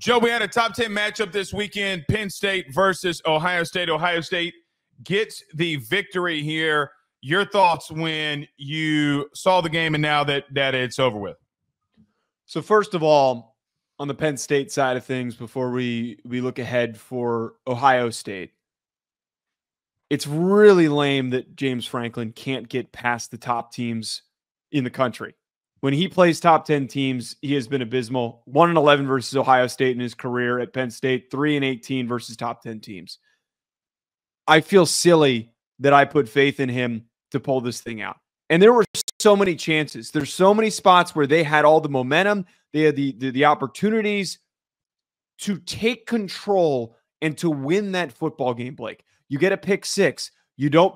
Joe, we had a top 10 matchup this weekend, Penn State versus Ohio State. Ohio State gets the victory here. Your thoughts when you saw the game and now that it's over with? So first of all, on the Penn State side of things, before we look ahead for Ohio State, it's really lame that James Franklin can't get past the top teams in the country. When he plays top 10 teams, he has been abysmal. 1-11 versus Ohio State in his career at Penn State, 3-18 versus top 10 teams. I feel silly that I put faith in him to pull this thing out. And there were so many chances. There's so many spots where they had all the momentum. They had the opportunities to take control and to win that football game, Blake. You get a pick six. You don't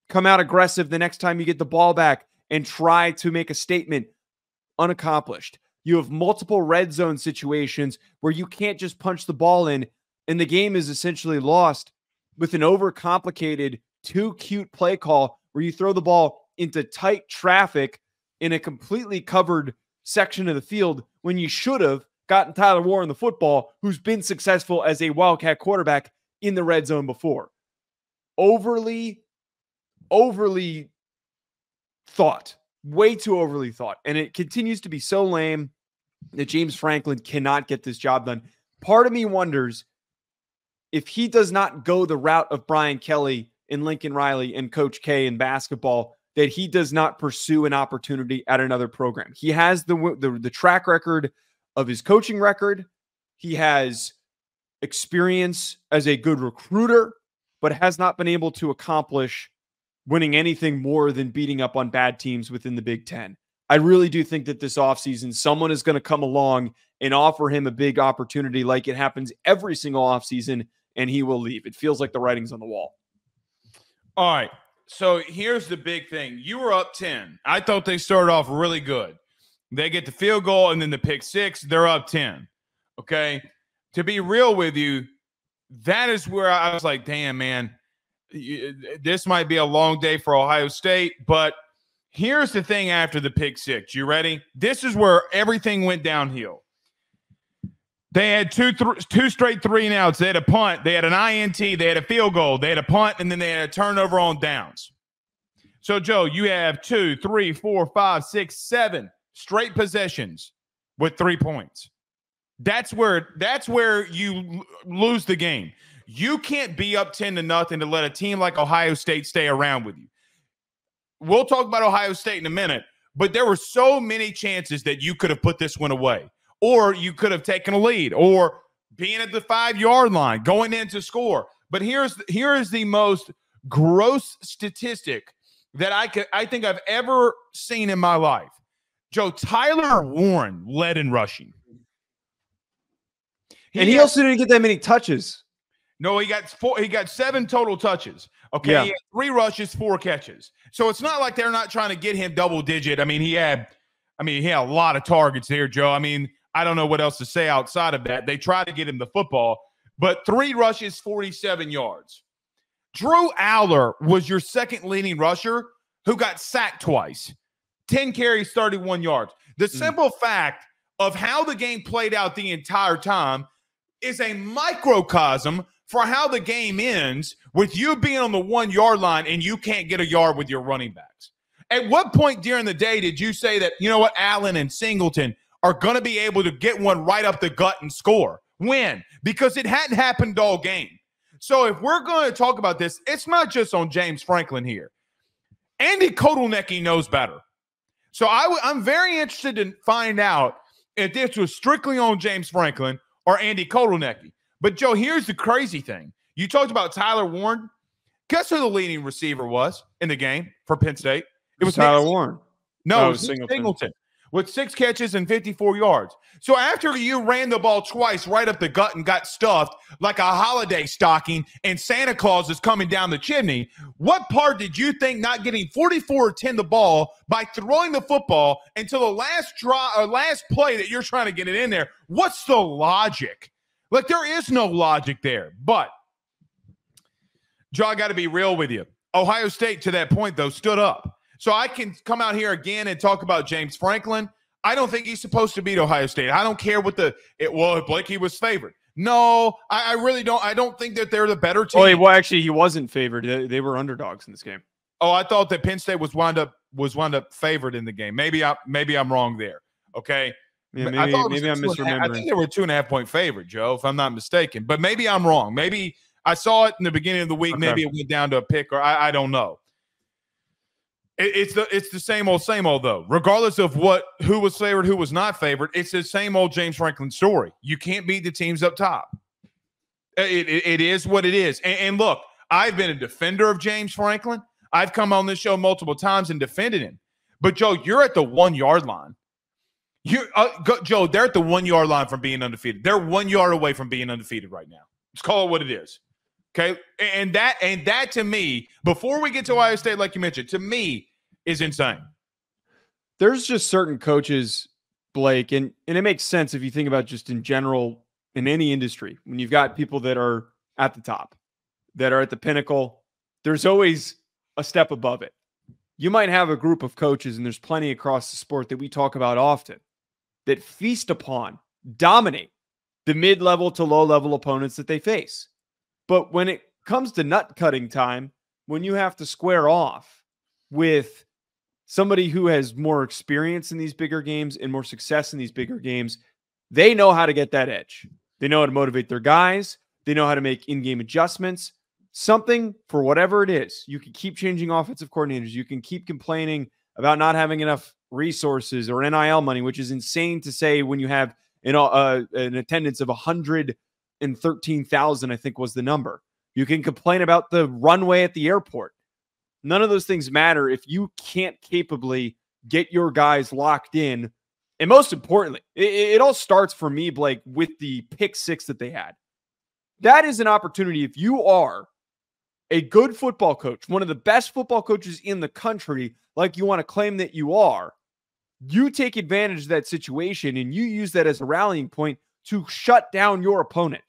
come out aggressive the next time you get the ball back and try to make a statement. Unaccomplished. You have multiple red zone situations where you can't just punch the ball in, and the game is essentially lost with an overcomplicated, too cute play call where you throw the ball into tight traffic in a completely covered section of the field when you should have gotten Tyler Warren the football, who's been successful as a Wildcat quarterback in the red zone before. Overly thought. Way too overly thought. And it continues to be so lame that James Franklin cannot get this job done. Part of me wonders if he does not go the route of Brian Kelly and Lincoln Riley and Coach K in basketball, that he does not pursue an opportunity at another program. He has the track record of his coaching record. He has experience as a good recruiter, but has not been able to accomplish winning anything more than beating up on bad teams within the Big Ten. I really do think that this offseason, someone is going to come along and offer him a big opportunity like it happens every single offseason, and he will leave. It feels like the writing's on the wall. All right. So here's the big thing. You were up 10. I thought they started off really good. They get the field goal and then the pick six. They're up 10. Okay. To be real with you, that is where I was like, damn, man, this might be a long day for Ohio State. But here's the thing after the pick six. You ready? This is where everything went downhill. They had two straight 3-and-outs. They had a punt. They had an INT. They had a field goal. They had a punt, and then they had a turnover on downs. So, Joe, you have 2, 3, 4, 5, 6, 7 straight possessions with 3 points. That's where you lose the game. You can't be up 10-0 to let a team like Ohio State stay around with you. We'll talk about Ohio State in a minute, but there were so many chances that you could have put this one away. Or you could have taken a lead, or being at the 5-yard line, going in to score. But here is the most gross statistic that I think I've ever seen in my life. Joe, Tyler Warren led in rushing. He also didn't get that many touches. No, he got 7 total touches. Okay, yeah. He had 3 rushes, 4 catches. So it's not like they're not trying to get him double digit. He had a lot of targets there, Joe. I don't know what else to say outside of that. They tried to get him the football, but 3 rushes, 47 yards. Drew Aller was your second leading rusher who got sacked twice. 10 carries, 31 yards. The simple fact of how the game played out the entire time is a microcosm for how the game ends with you being on the 1-yard line and you can't get a yard with your running backs. At what point during the day did you say that, you know what, Allen and Singleton are going to be able to get one right up the gut and score? When? Because it hadn't happened all game. So if we're going to talk about this, it's not just on James Franklin here. Andy Kotelnicki knows better. So I'm very interested to find out if this was strictly on James Franklin or Andy Kotelnicki. But, Joe, here's the crazy thing. You talked about Tyler Warren. Guess who the leading receiver was in the game for Penn State? It was Tyler Warren. No, it was Singleton. With 6 catches and 54 yards. So after you ran the ball twice right up the gut and got stuffed like a holiday stocking and Santa Claus is coming down the chimney, what part did you think not getting 44-10 the ball by throwing the football until the last play that you're trying to get it in there? What's the logic? Like, there is no logic there. But, Joe, I got to be real with you. Ohio State, to that point, though, stood up. So I can come out here again and talk about James Franklin. I don't think he's supposed to beat Ohio State. I don't care what Blake, he was favored. No, I really don't. I don't think that they're the better team. Oh, well, actually, he wasn't favored. They were underdogs in this game. Oh, I thought that Penn State was wound up favored in the game. Maybe I'm wrong there. Okay. Yeah, maybe I'm misremembering. I think they were 2.5-point favorite, Joe, if I'm not mistaken. But maybe I'm wrong. Maybe I saw it in the beginning of the week. Okay. Maybe it went down to a pick, or I don't know. It's the same old though. Regardless of who was favored, who was not favored, it's the same old James Franklin story. You can't beat the teams up top. It is what it is. And look, I've been a defender of James Franklin. I've come on this show multiple times and defended him. But Joe, you're at the 1 yard line. Joe, they're at the 1 yard line from being undefeated. They're 1 yard away from being undefeated right now. Let's call it what it is. Okay. And that to me, before we get to Ohio State, like you mentioned, to me is insane. There's just certain coaches, Blake, and it makes sense if you think about just in general in any industry, when you've got people that are at the top, that are at the pinnacle, there's always a step above it. You might have a group of coaches, and there's plenty across the sport that we talk about often, that feast upon, dominate the mid-level to low-level opponents that they face. But when it comes to nut cutting time, when you have to square off with somebody who has more experience in these bigger games and more success in these bigger games, they know how to get that edge. They know how to motivate their guys. They know how to make in-game adjustments. Something for whatever it is. You can keep changing offensive coordinators. You can keep complaining about not having enough resources or NIL money, which is insane to say when you have an attendance of 113,000, I think was the number. You can complain about the runway at the airport. None of those things matter if you can't capably get your guys locked in. And most importantly, it all starts for me, Blake, with the pick six that they had. That is an opportunity. If you are a good football coach, one of the best football coaches in the country, like you want to claim that you are, you take advantage of that situation and you use that as a rallying point to shut down your opponent.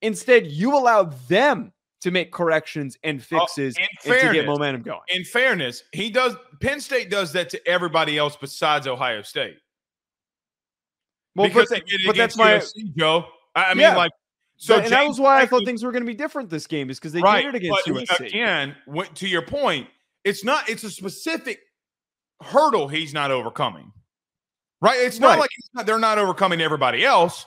Instead, you allow them to make corrections and fixes and to get momentum going. In fairness, Penn State does that to everybody else besides Ohio State. Well, because but that's my USC, Joe. I mean, like, so and that was why I thought things were going to be different this game, is because they did it against USC. Again, to your point, it's a specific hurdle he's not overcoming. Right? It's not like they're not overcoming everybody else.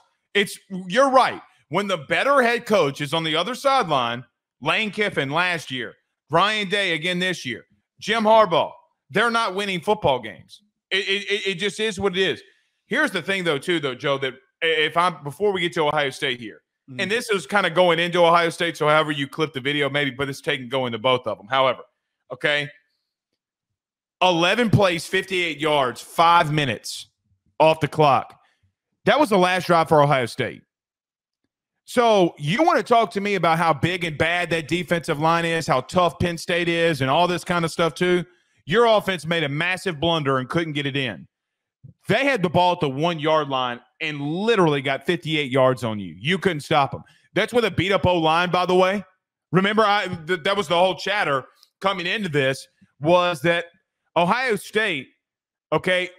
You're right. When the better head coach is on the other sideline, Lane Kiffin last year, Ryan Day again this year, Jim Harbaugh, they're not winning football games. It just is what it is. Here's the thing, though, Joe, that before we get to Ohio State here, and this is kind of going into Ohio State, so however you clip the video, maybe, but it's going to both of them. However, okay, 11 plays, 58 yards, 5 minutes off the clock. That was the last drive for Ohio State. So you want to talk to me about how big and bad that defensive line is, how tough Penn State is, and all this kind of stuff too? Your offense made a massive blunder and couldn't get it in. They had the ball at the 1 yard line and literally got 58 yards on you. You couldn't stop them. That's with a beat-up O-line, by the way. Remember, that was the whole chatter coming into this, was that Ohio State, okay,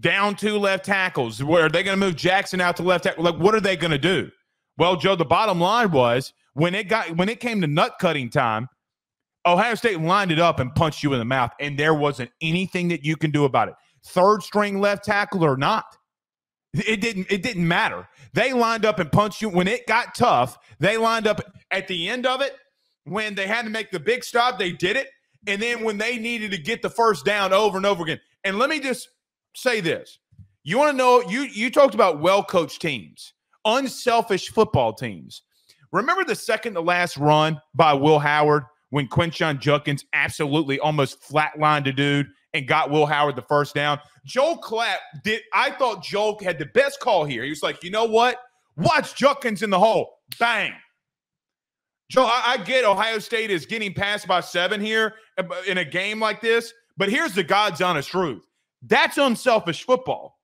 down 2 left tackles. Are they going to move Jackson out to left tackle? Like, what are they going to do? Well, Joe, the bottom line was when it came to nut cutting time, Ohio State lined it up and punched you in the mouth, and there wasn't anything that you can do about it. Third string left tackle or not, it didn't matter. They lined up and punched you when it got tough. They lined up at the end of it when they had to make the big stop. They did it, and then when they needed to get the first down over and over again. And let me just say this: you want to know? You talked about well-coached teams, unselfish football teams. Remember the second to last run by Will Howard when Quinshon Judkins absolutely almost flatlined a dude and got Will Howard the first down? Joel Klatt I thought Joel had the best call here. He was like, you know what? Watch Judkins in the hole. Bang. Joe, I get Ohio State is getting passed by 7 here in a game like this, but here's the God's honest truth. That's unselfish football.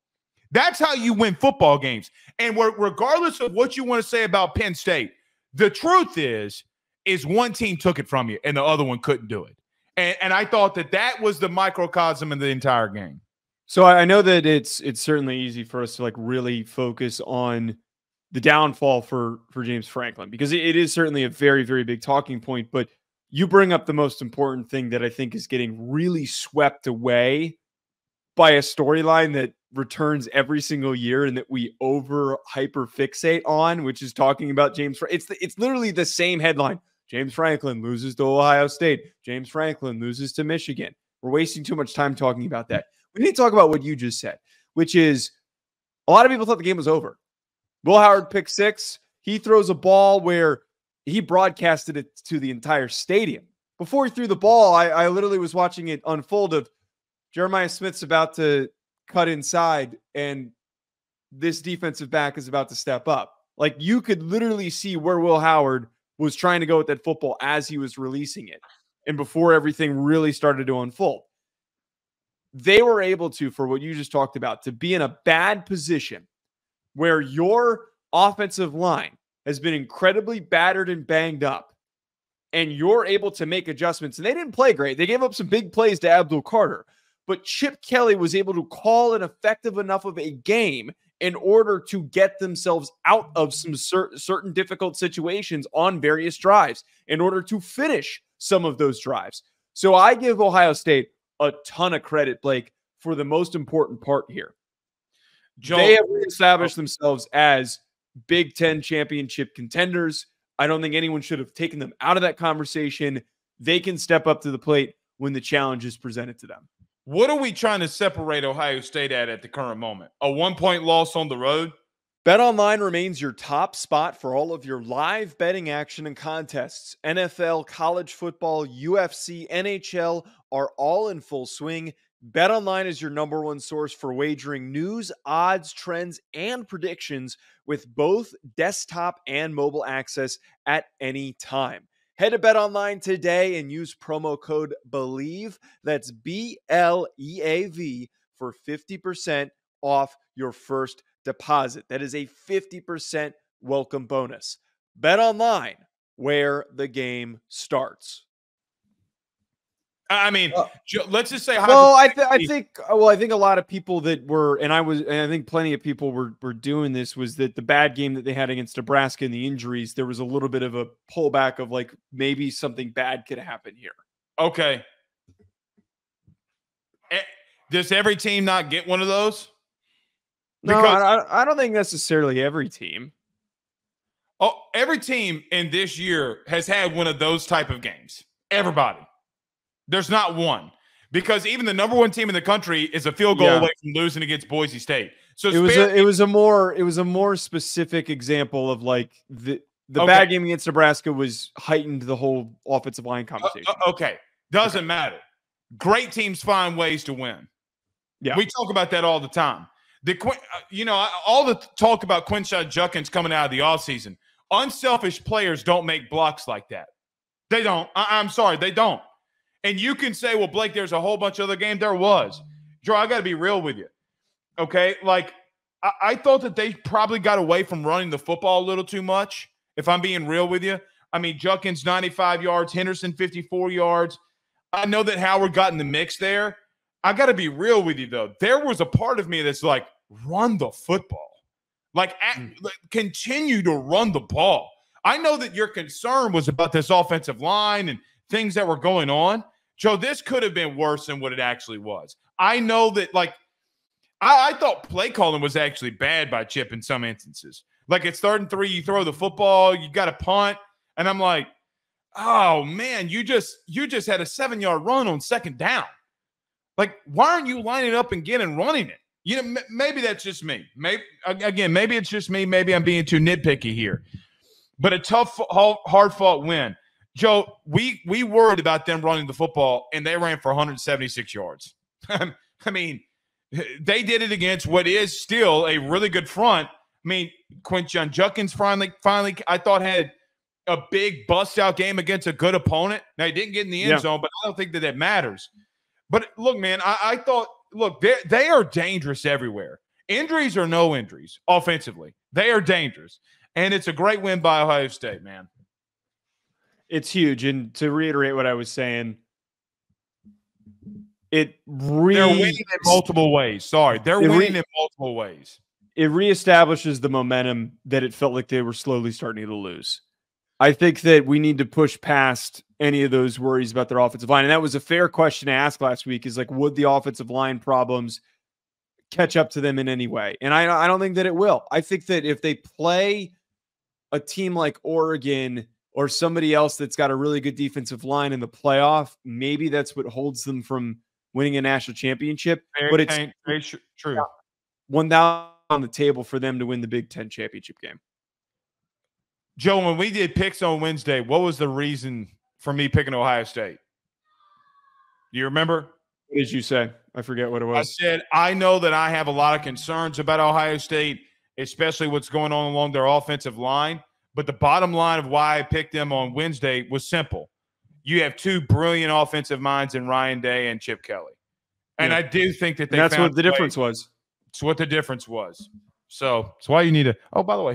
That's how you win football games. And regardless of what you want to say about Penn State, the truth is one team took it from you and the other one couldn't do it. And I thought that was the microcosm of the entire game. So I know that it's certainly easy for us to like really focus on the downfall for James Franklin because it is certainly a very, very big talking point. But you bring up the most important thing that I think is getting really swept away by a storyline that returns every single year and that we over hyper fixate on, which is talking about James. It's literally the same headline. James Franklin loses to Ohio State. James Franklin loses to Michigan. We're wasting too much time talking about that. We need to talk about what you just said, which is a lot of people thought the game was over. Will Howard pick six. He throws a ball where he broadcasted it to the entire stadium. Before he threw the ball, I literally was watching it unfold of Jeremiah Smith's about to cut inside and this defensive back is about to step up. Like you could literally see where Will Howard was trying to go with that football as he was releasing it and before everything really started to unfold. They were able to, for what you just talked about, to be in a bad position where your offensive line has been incredibly battered and banged up, and you're able to make adjustments. And they didn't play great. They gave up some big plays to Abdul Carter, but Chip Kelly was able to call an effective enough of a game in order to get themselves out of some certain difficult situations on various drives in order to finish some of those drives. So I give Ohio State a ton of credit, Blake, for the most important part here. Joe, they have reestablished themselves as Big Ten championship contenders. I don't think anyone should have taken them out of that conversation. They can step up to the plate when the challenge is presented to them. What are we trying to separate Ohio State at the current moment? A 1-point loss on the road? BetOnline remains your top spot for all of your live betting action and contests. NFL, college football, UFC, NHL are all in full swing. BetOnline is your number one source for wagering news, odds, trends, and predictions with both desktop and mobile access at any time. Head to BetOnline today and use promo code BELIEVE, that's BLEAV, for 50% off your first deposit. That is a 50% welcome bonus. BetOnline, where the game starts. I mean, let's just say. Well, I think a lot of people that were, and I think plenty of people were doing this, was that the bad game that they had against Nebraska and the injuries, there was a little bit of a pullback of like maybe something bad could happen here. Okay. Does every team not get one of those? Because no, I don't think necessarily every team. Oh, every team in this year has had one of those type of games. Everybody. There's not one, because even the number one team in the country is a field goal away from losing against Boise State. So it was a more specific example of like the bad game against Nebraska was heightened the whole offensive line conversation. Okay, doesn't matter. Great teams find ways to win. Yeah, we talk about that all the time. All the talk about Quinshon Judkins coming out of the offseason. Unselfish players don't make blocks like that. They don't. I'm sorry, they don't. And you can say, well, Blake, there's a whole bunch of other games. There was. Drew, I got to be real with you. Okay? Like, I thought that they probably got away from running the football a little too much, if I'm being real with you. I mean, Judkins, 95 yards. Henderson, 54 yards. I know that Howard got in the mix there. I got to be real with you, though. There was a part of me that's like, run the football. Like, continue to run the ball. I know that your concern was about this offensive line and things that were going on. Joe, this could have been worse than what it actually was. I know that, like, I thought play calling was actually bad by Chip in some instances. Like, it's 3rd and 3, you throw the football, you got a punt, and I'm like, oh, man, you just had a 7-yard run on 2nd down. Like, why aren't you lining up and running it? You know, maybe that's just me. Maybe it's just me. Maybe I'm being too nitpicky here. But a tough, hard-fought win. Joe, we worried about them running the football, and they ran for 176 yards. I mean, they did it against what is still a really good front. I mean, Quinshon Judkins finally, I thought had a big bust-out game against a good opponent. Now, he didn't get in the end zone, but I don't think that matters. But, look, man, I thought, look, they are dangerous everywhere. Injuries or no injuries offensively. They are dangerous. And it's a great win by Ohio State, man. It's huge. And to reiterate what I was saying, They're winning in multiple ways. Sorry, they're winning in multiple ways. It reestablishes the momentum that it felt like they were slowly starting to lose. I think that we need to push past any of those worries about their offensive line. And that was a fair question to ask last week, is like, would the offensive line problems catch up to them in any way? And I don't think that it will. I think that if they play a team like Oregon or somebody else that's got a really good defensive line in the playoff, maybe that's what holds them from winning a national championship. But it's very true. 1,000 on the table for them to win the Big Ten championship game. Joe, when we did picks on Wednesday, what was the reason for me picking Ohio State? Do you remember? What did you say? I forget what it was. I said, I know that I have a lot of concerns about Ohio State, especially what's going on along their offensive line. But the bottom line of why I picked them on Wednesday was simple. You have two brilliant offensive minds in Ryan Day and Chip Kelly. And I do think that that's what the difference was. It's what the difference was. So it's why you need to – oh, by the way,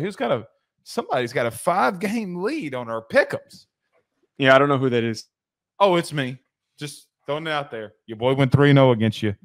somebody's got a 5-game lead on our pick'ems. Yeah, I don't know who that is. Oh, it's me. Just throwing it out there. Your boy went 3-0 against you.